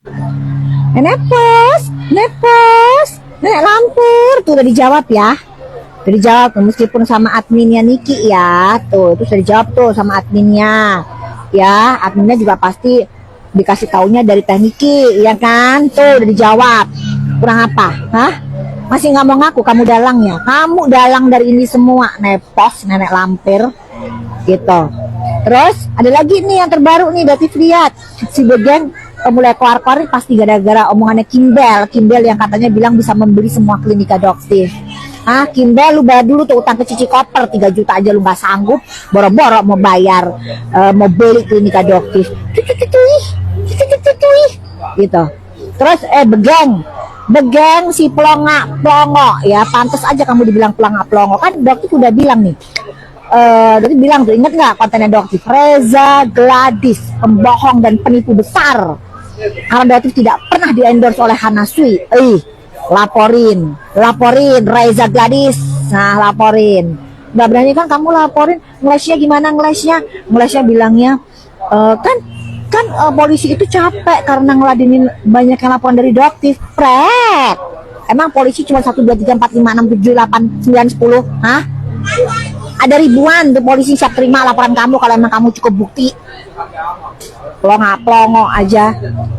Nepos, Nepos, Nenek Lampir, tuh udah dijawab ya. Udah dijawab meskipun sama adminnya Niki ya. Tuh, itu sudah dijawab tuh sama adminnya. Ya, adminnya juga pasti dikasih taunya dari Teh Niki, ya kan? Tuh udah dijawab. Kurang apa? Hah? Masih nggak mau ngaku kamu dalangnya? Kamu dalang dari ini semua, Nepos, Nenek Lampir, gitu. Terus ada lagi nih yang terbaru nih, Datif lihat si Begen mulai keluar-keluar pasti gara-gara omongannya Kimbel yang katanya bilang bisa membeli semua klinik adoptif. Ah, Kimbel, lu bayar dulu tuh utang ke Cici Koper 3 juta aja lu nggak sanggup, boro-boro mau bayar, mau beli klinik adoptif. Gitu. Terus Begeng si pelongo ya, pantas aja kamu dibilang pelongo kan dokter udah bilang nih. Dokter bilang tuh, inget nggak kontennya dokter? Reza Gladys, pembohong dan penipu besar. Karena dokter tidak pernah di endorse oleh Hana Sui. Laporin Reza Gladys. Nah, laporin. Nggak berani kan kamu laporin? Ngelesnya gimana ngelesnya? Ngelesnya bilangnya kan polisi itu capek karena ngeladenin banyak yang laporan dari dokter. Pret. Emang polisi cuma 1, 2, 3, 4, 5, 6, 7, 8, 9, 10? Hah? Ada ribuan tuh polisi siap terima laporan kamu kalau emang kamu cukup bukti. Plongo aja.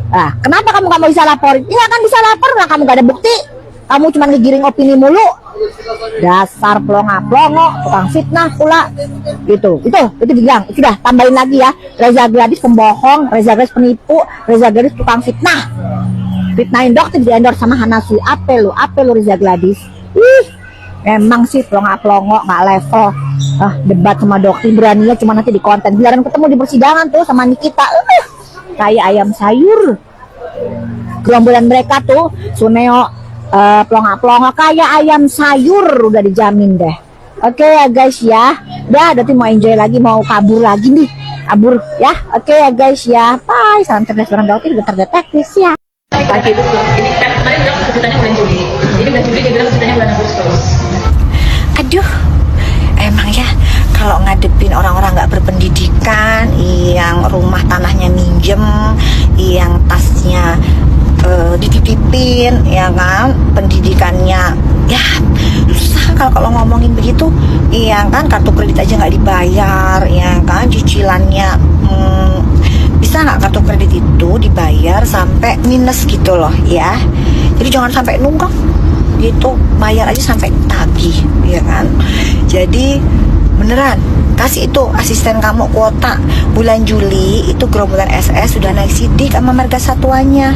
Nah, kenapa kamu gak mau bisa laporin? Ya kan bisa lapor lah, kamu gak ada bukti. Kamu cuma ngegiring opini mulu. Dasar plongo, tukang fitnah pula. Itu bilang. Sudah tambahin lagi ya. Reza Gladys pembohong, Reza Gladys penipu, Reza Gladys tukang fitnah. Fitnahin dokter di endorse sama Hana Sui. Apa lu Reza Gladys? Emang sih plongo nggak level. Debat sama dokter beraninya cuma nanti di konten. Biaran ketemu di persidangan tuh sama Nikita. Kayak ayam sayur. Gerombolan mereka tuh Suneo, plongo kayak ayam sayur, udah dijamin deh. Oke ya guys ya. Udah, nanti mau enjoy lagi, mau kabur lagi nih. Kabur ya. Oke ya guys ya. Bye. Salam cerdas orang dokter, dokter detektif ya. Pagi itu ini kan kemarin bilang kesulitannya bulan Juli. Jadi bulan Juli dia bilang kesulitannya bulan Agustus. Aduh, emang ya kalau ngadepin orang-orang nggak berpendidikan, yang rumah tanahnya minjem, yang tasnya dititipin, ya kan, pendidikannya ya susah kalau ngomongin begitu, ya kan, kartu kredit aja nggak dibayar, ya kan, cicilannya bisa nggak kartu kredit itu dibayar sampai minus gitu loh ya. Jadi jangan sampai nunggak gitu, bayar aja sampai tagih, ya kan. Jadi beneran kasih itu asisten kamu kuota bulan Juli itu gerombolan SS sudah naik sidik sama marga satuannya.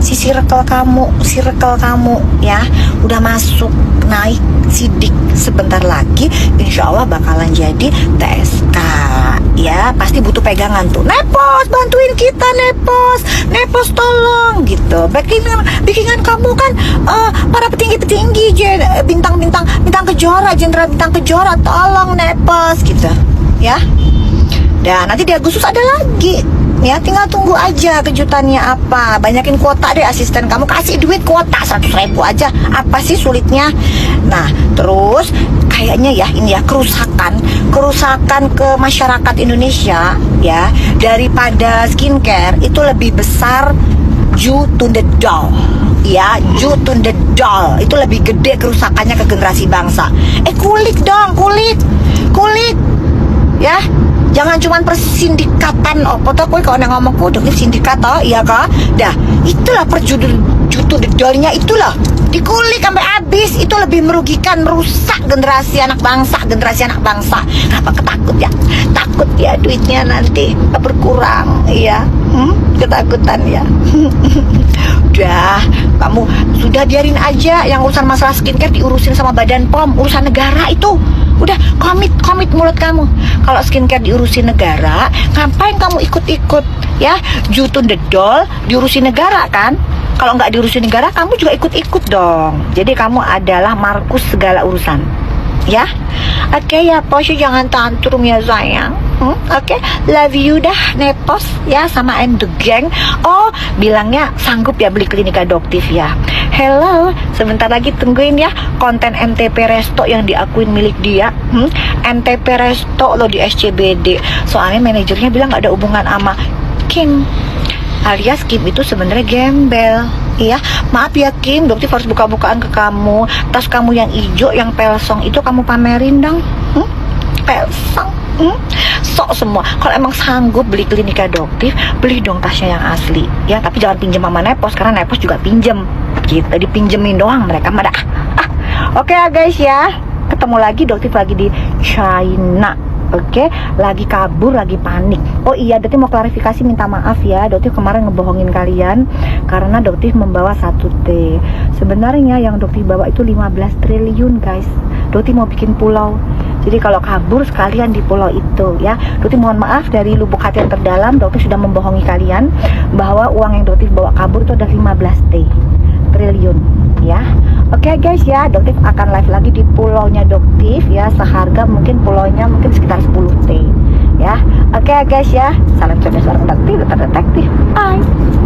Si circle kamu ya udah masuk naik sidik, sebentar lagi insya Allah bakalan jadi TSK ya. Pasti butuh pegangan tuh. Nepos bantuin kita, Nepos tolong gitu. Backingan kamu kan para petinggi bintang kejora, jenderal bintang kejora, tolong Nepos gitu ya. Dan nanti di Agustus ada lagi ya, tinggal tunggu aja kejutannya apa. Banyakin kuota deh asisten kamu, kasih duit kuota 100.000 aja, apa sih sulitnya. Nah terus kayaknya ya ini ya kerusakan ke masyarakat Indonesia ya, daripada skincare itu lebih besar Ju to the doll ya. Ju to the doll itu lebih gede kerusakannya ke generasi bangsa. Kulit dong, kulit ya. Jangan cuman persindikatan opo to kowe kok ngomong kudu sindikat toh, iya kah? Dah, itulah perjudul jutu dedolnya itulah. Dikulik sampai habis, itu lebih merugikan, merusak generasi anak bangsa. Kenapa ketakut ya? Takut ya duitnya nanti berkurang, iya. Ketakutan ya. Udah, kamu sudah biarin aja yang urusan masalah skincare diurusin sama Badan POM, urusan negara itu. Udah komit mulut kamu. Kalau skincare diurusin negara, ngapain kamu ikut-ikut ya? Jutun dedol diurusin negara kan? Kalau nggak diurusin negara, kamu juga ikut-ikut dong. Jadi kamu adalah Markus segala urusan, ya? Oke ya, Posya jangan tantrum ya sayang. Oke, love you dah Nepos ya sama and the gang. Oh, bilangnya sanggup ya beli klinik adoptif ya. Hello, sebentar lagi tungguin ya konten MTP Resto yang diakuin milik dia. MTP Resto lo di SCBD. Soalnya manajernya bilang gak ada hubungan sama Kim. alias Kim itu sebenarnya gembel. Iya, maaf ya Kim, Doktif harus buka-bukaan ke kamu. Tas kamu yang hijau, yang pelsong itu kamu pamerin dong. Pelsong. Sok semua. Kalau emang sanggup beli klinika Doktif, beli dong tasnya yang asli. Ya, tapi jangan pinjem sama Nepos karena Nepos juga pinjem. Kita dipinjemin doang mereka mah dah. Oke ya guys ya. Ketemu lagi Doktif lagi di China. Oke, lagi kabur, lagi panik. Oh iya, Doktif mau klarifikasi, minta maaf ya. Doktif kemarin ngebohongin kalian karena Doktif membawa 1T. Sebenarnya yang Doktif bawa itu 15 triliun guys. Doktif mau bikin pulau. Jadi kalau kabur sekalian di pulau itu ya. Doktif mohon maaf dari lubuk hati yang terdalam. Doktif sudah membohongi kalian bahwa uang yang Doktif bawa kabur itu ada 15 triliun ya. Oke guys ya, Doktif akan live lagi di pulaunya Doktif ya, seharga mungkin pulaunya mungkin sekitar 10T ya. Oke guys ya, salam cerdas bareng Doktif, detektif. Bye.